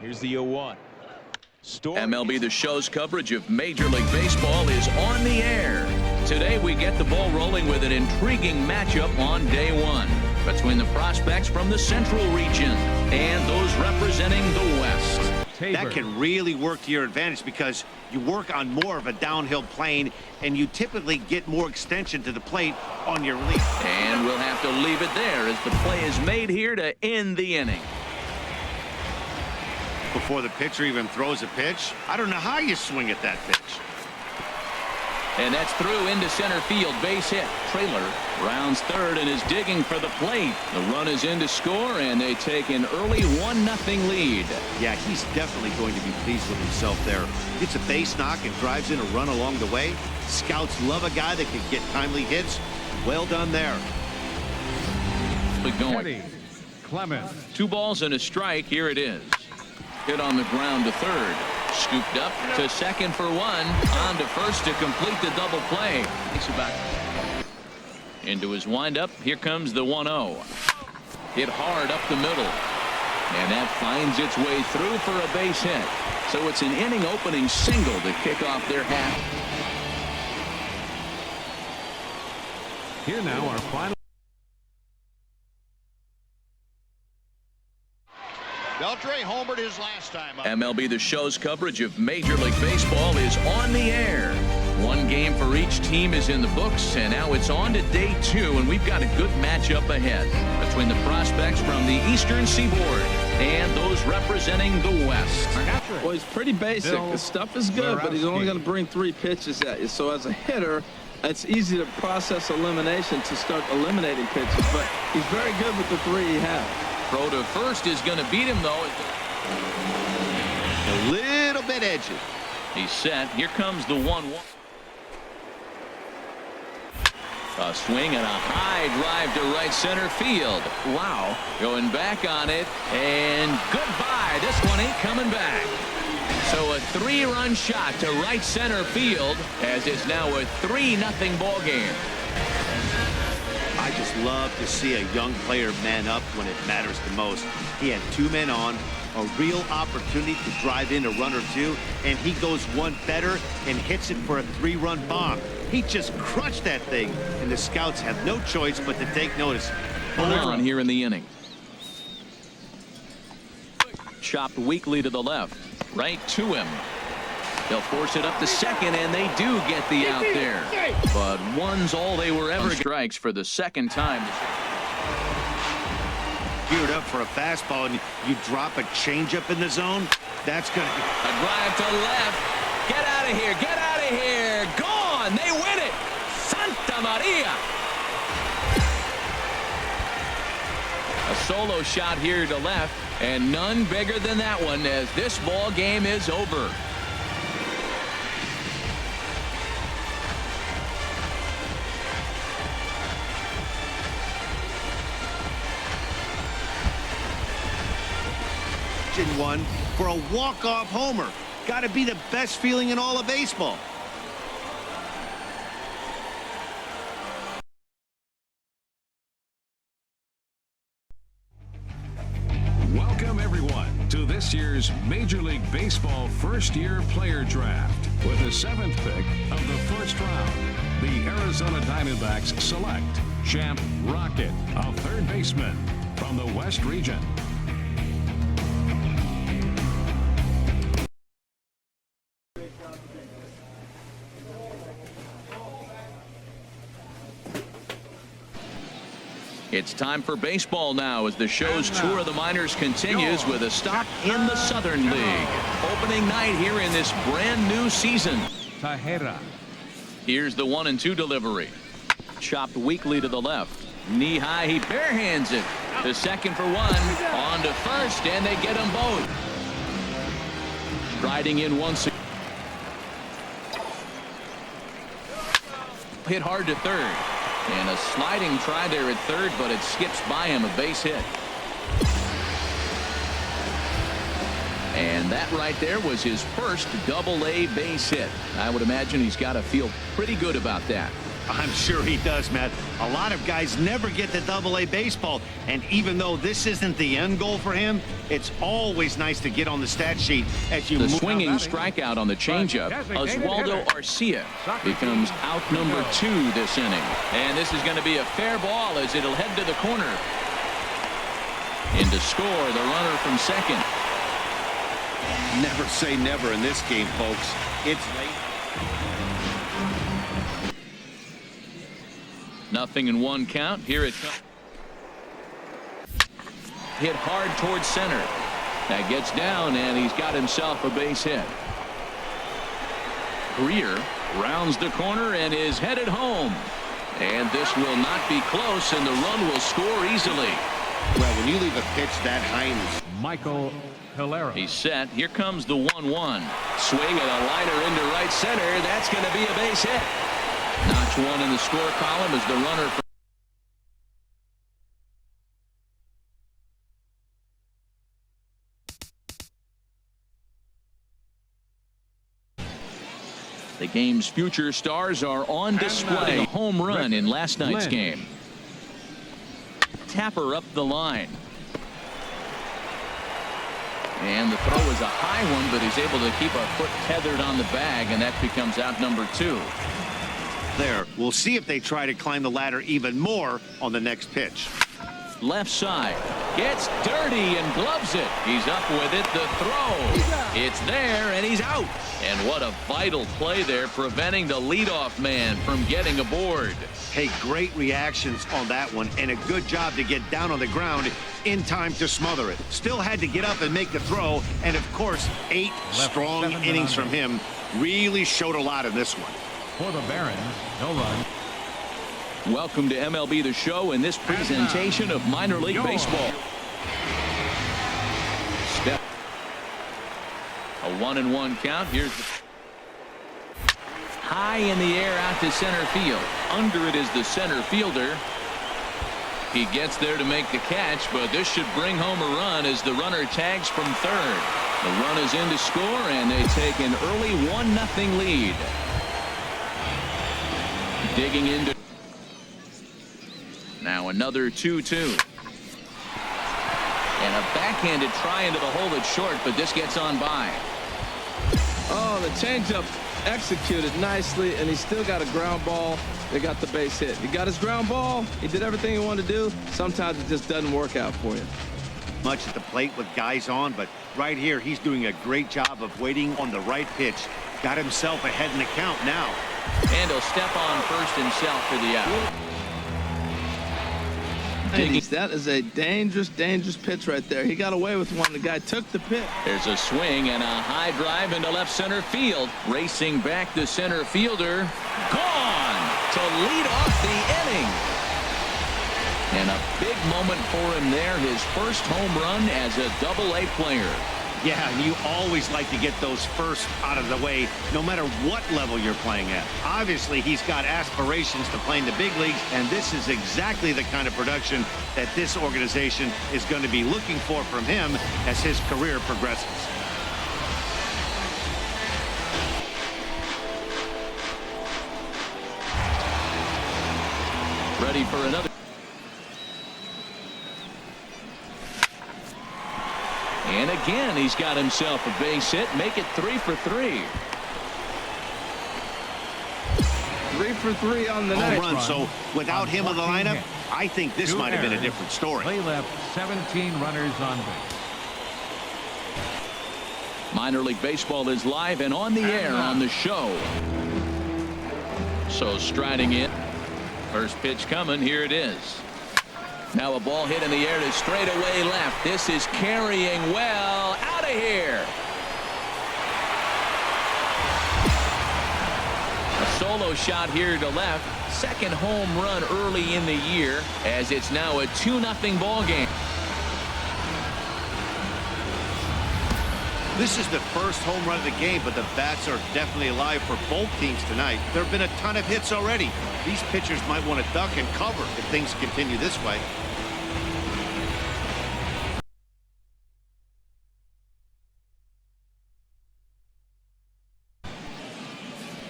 Here's the 0-1. MLB The Show's coverage of Major League Baseball is on the air. Today we get the ball rolling with an intriguing matchup on day one between the prospects from the Central region and those representing the West. That can really work to your advantage because you work on more of a downhill plane and you typically get more extension to the plate on your release. And we'll have to leave it there as the play is made here to end the inning. Before the pitcher even throws a pitch, I don't know how you swing at that pitch. And that's through into center field, base hit. Trailer rounds third and is digging for the plate. The run is in to score, and they take an early 1-0 lead. Yeah, he's definitely going to be pleased with himself there. Gets a base knock and drives in a run along the way. Scouts love a guy that can get timely hits. Well done there. Going. Clement. 2 balls and a strike. Here it is. Hit on the ground to third. Scooped up to second for 1. On to first to complete the double play. Takes it back. Into his windup. Here comes the 1-0. Hit hard up the middle. And that finds its way through for a base hit. So it's an inning opening single to kick off their half. Here now our final. Beltre homered his last time up. MLB The Show's coverage of Major League Baseball is on the air. 1 game for each team is in the books, and now it's on to day 2, and we've got a good matchup ahead between the prospects from the Eastern Seaboard and those representing the West. Well, he's pretty basic. The stuff is good, but he's only going to bring 3 pitches at you. So as a hitter, it's easy to process elimination to start eliminating pitches, but he's very good with the 3 he has. Throw to first is going to beat him, though. A little bit edgy. He's set. Here comes the 1-1. A swing and a high drive to right center field. Wow. Going back on it. And goodbye. This one ain't coming back. So a 3-run shot to right center field as it's now a 3-0 ball game. I just love to see a young player man up when it matters the most. He had 2 men on, a real opportunity to drive in a run or 2, and he goes one better and hits it for a 3-run bomb. He just crushed that thing, and the scouts have no choice but to take notice. On here in the inning. Chopped weakly to the left. Right to him. They'll force it up to second, and they do get the out there. But 1's all they were ever. Strikes for the 2nd time. Geared up for a fastball, and you drop a changeup in the zone. That's going to be a drive to left. Get out of here. Get out of here. Gone. They win it. Santa Maria. A solo shot here to left, and none bigger than that one as this ball game is over. in one for a walk-off homer. Got to be the best feeling in all of baseball. Welcome everyone to this year's Major League Baseball first-year player draft. With the 7th pick of the first round, the Arizona Diamondbacks select Champ Rocket, a 3rd baseman from the West region. It's time for baseball now as the show's tour of the minors continues with a stop in the Southern League. Opening night here in this brand new season. Tajera. Here's the 1-2 delivery. Chopped weakly to the left. Knee high, he barehands it. To second for 1. On to first, and they get them both. Striding in once. Hit hard to third. And a sliding try there at third, but it skips by him, a base hit. And that right there was his first Double-A base hit. I would imagine he's got to feel pretty good about that. I'm sure he does, Matt. A lot of guys never get to Double-A baseball, and even though this isn't the end goal for him, it's always nice to get on the stat sheet as you The move. swinging strikeout on the changeup. Oswaldo Arcia becomes out number 2 this inning. And this is going to be a fair ball as it'll head to the corner. In to score, the runner from second. Never say never in this game, folks. It's late. 0-1 count. Here it comes. Hit hard towards center. That gets down, and he's got himself a base hit. Greer rounds the corner and is headed home. And this will not be close, and the run will score easily. Well, when you leave a pitch that high in the... Michael Hilera. He's set. Here comes the 1-1. Swing and a liner into right center. That's going to be a base hit. Notch 1 in the score column as the runner from the game's future stars are on display. A home run in last night's game. Tapper up the line. And the throw is a high one, but he's able to keep a foot tethered on the bag, and that becomes out number 2. There. We'll see if they try to climb the ladder even more on the next pitch. Left side. Gets dirty and gloves it. He's up with it. The throw. It's there, and he's out. And what a vital play there, preventing the leadoff man from getting aboard. Hey, great reactions on that one, and a good job to get down on the ground in time to smother it. Still had to get up and make the throw, and of course, 8 strong innings from him really showed a lot in this one. For the Barons, no run. Welcome to MLB The Show in this presentation of minor league baseball. Step. A 1-1 count. Here's the high in the air out to center field. Under it is the center fielder. He gets there to make the catch, but this should bring home a run as the runner tags from third. The run is in to score, and they take an early 1-0 lead. Digging into now another 2-2. And a backhanded try into the hole that's short, but this gets on by. Oh, the changeup executed nicely, and he still got a ground ball. They got the base hit. He got his ground ball. He did everything he wanted to do. Sometimes it just doesn't work out for you. Much at the plate with guys on, but right here he's doing a great job of waiting on the right pitch. Got himself ahead in the count now. And he'll step on first himself for the out. That is a dangerous pitch right there. He got away with one. The guy took the pitch. There's a swing and a high drive into left center field. Racing back the center fielder. Gone to lead off the inning. And a big moment for him there. His first home run as a Double-A player. Yeah, and you always like to get those first out of the way, no matter what level you're playing at. Obviously, he's got aspirations to play in the big leagues, and this is exactly the kind of production that this organization is going to be looking for from him as his career progresses. Ready for another. And again, he's got himself a base hit. Make it 3 for 3. 3 for 3 on the night. Run. So without him in the lineup, I think this might have been a different story. Play left 17 runners on base. Minor League Baseball is live and on the air on the show. So striding in. First pitch coming. Here it is. Now a ball hit in the air to straightaway left. This is carrying well. Out of here. A solo shot here to left. Second home run early in the year as it's now a 2-0 ball game. This is the first home run of the game, but the bats are definitely alive for both teams tonight. There have been a ton of hits already. These pitchers might want to duck and cover if things continue this way.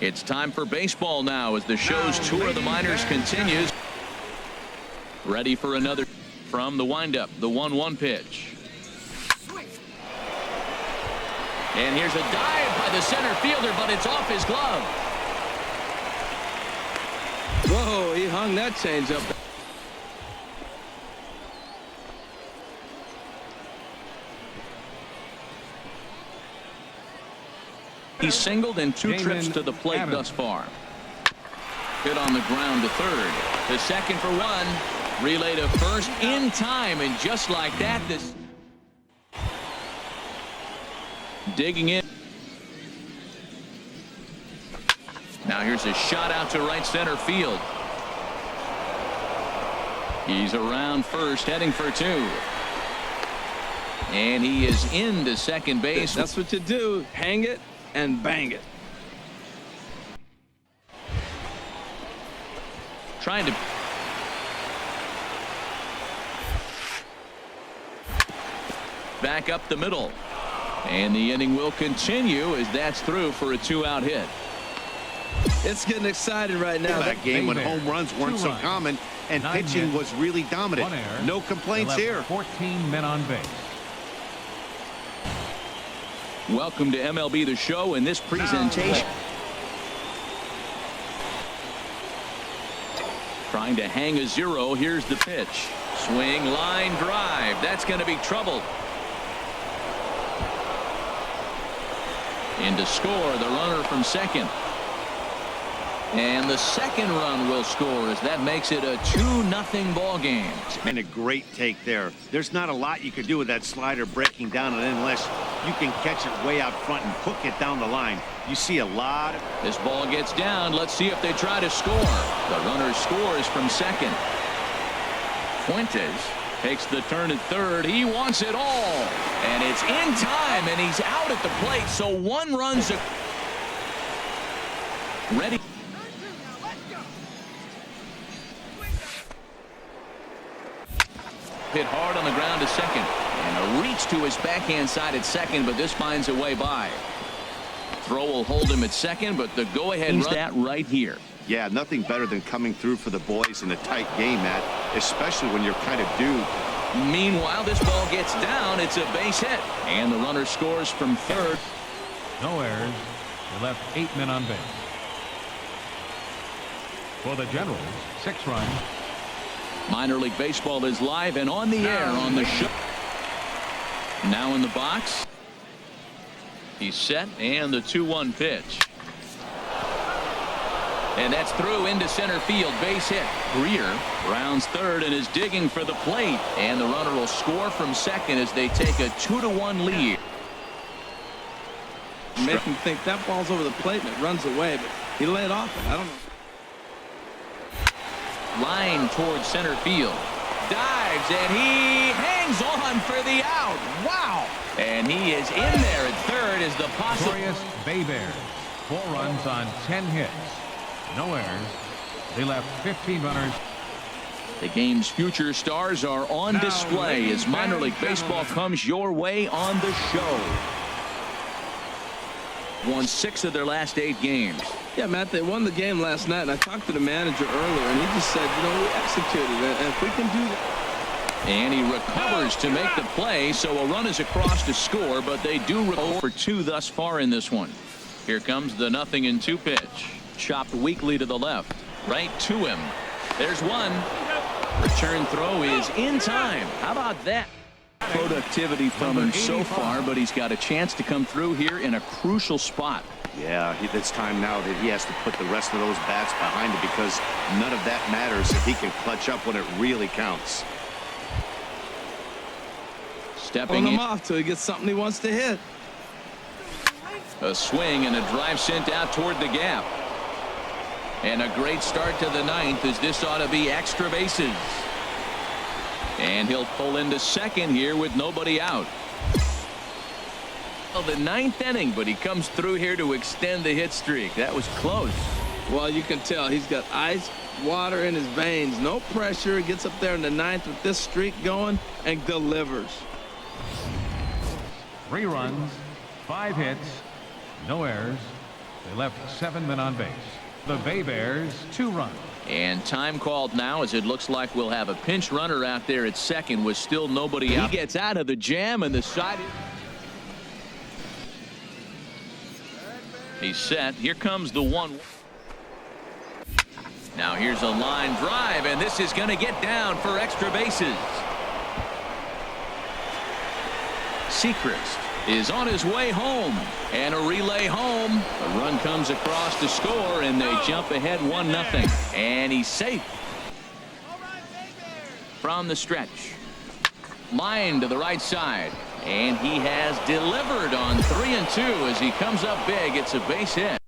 It's time for baseball now as the show's tour of the minors continues. Ready for another from the windup, the 1-1 pitch. And here's a dive by the center fielder, but it's off his glove. Whoa, he hung that changeup. He's singled in 2 trips to the plate thus far. Hit on the ground to third. To second for 1. Relay to first in time, and just like that, this digging in. Now here's a shot out to right center field. He's around first, heading for 2. And he is into second base. That's what you do. Hang it and bang it. Trying to back up the middle. And the inning will continue as that's through for a 2-out hit. It's getting exciting right now. That game when home runs weren't so common and pitching was really dominant. No complaints here. 14 men on base. Welcome to MLB The Show in this presentation. Trying to hang a 0. Here's the pitch. Swing, line drive. That's going to be trouble. In to score, the runner from second. And the second run will score as that makes it a 2-0 ball game. And a great take there. There's not a lot you could do with that slider breaking down it unless you can catch it way out front and hook it down the line. You see a lot of... This ball gets down. Let's see if they try to score. The runner scores from second. Fuentes takes the turn at third. He wants it all. And it's in time, and he's out at the plate. So 1 run's ready. Hit hard on the ground to second. And a reach to his backhand side at second, but this finds a way by. Throw will hold him at second, but the go-ahead run that right here. Yeah, nothing better than coming through for the boys in a tight game, Matt, especially when you're kind of due. Meanwhile, this ball gets down. It's a base hit. And the runner scores from third. No errors. They left 8 men on base. For the Generals, 6 runs. Minor League Baseball is live and on the air on the show. Now in the box. He's set, and the 2-1 pitch. And that's through into center field. Base hit. Greer rounds third and is digging for the plate. And the runner will score from second as they take a 2-1 lead. Make him think that ball's over the plate and it runs away, but he laid off it. I don't know. Line towards center field. Dives, and he hangs on for the out. Wow. And he is in there at third as the possible. Victorious Bay Bears. 4 runs on 10 hits. No errors. They left 15 runners. The game's future stars are on display as minor league baseball comes your way on the show. Won 6 of their last 8 games. Yeah, Matt, they won the game last night, and I talked to the manager earlier, and he just said, you know, we executed it, and if we can do that. And he recovers to make the play, so a run is across to score, but they do roll for 2 thus far in this one. Here comes the 0-2 pitch. Chopped weakly to the left. Right to him. There's 1. Return throw is in time. How about that? Productivity from him so far, but he's got a chance to come through here in a crucial spot. Yeah, it's time now that he has to put the rest of those bats behind him because none of that matters if he can clutch up when it really counts. Stepping him off till he gets something he wants to hit. A swing and a drive sent out toward the gap. And a great start to the 9th as this ought to be extra bases. And he'll pull into second here with nobody out. Well, the 9th inning, but he comes through here to extend the hit streak. That was close. Well, you can tell he's got ice water in his veins. No pressure. He gets up there in the 9th with this streak going and delivers. 3 runs, 5 hits, no errors. They left 7 men on base. The Bay Bears 2 runs. And time called now, as it looks like we'll have a pinch runner out there at second with still nobody out. He gets out of the jam and the side. He's set. Here comes the 1. Now here's a line drive, and this is going to get down for extra bases. Sechrist is on his way home, and a relay home. A run comes across to score, and they jump ahead 1-0. And he's safe from the stretch. Line to the right side, and he has delivered on 3-2 as he comes up big. It's a base hit.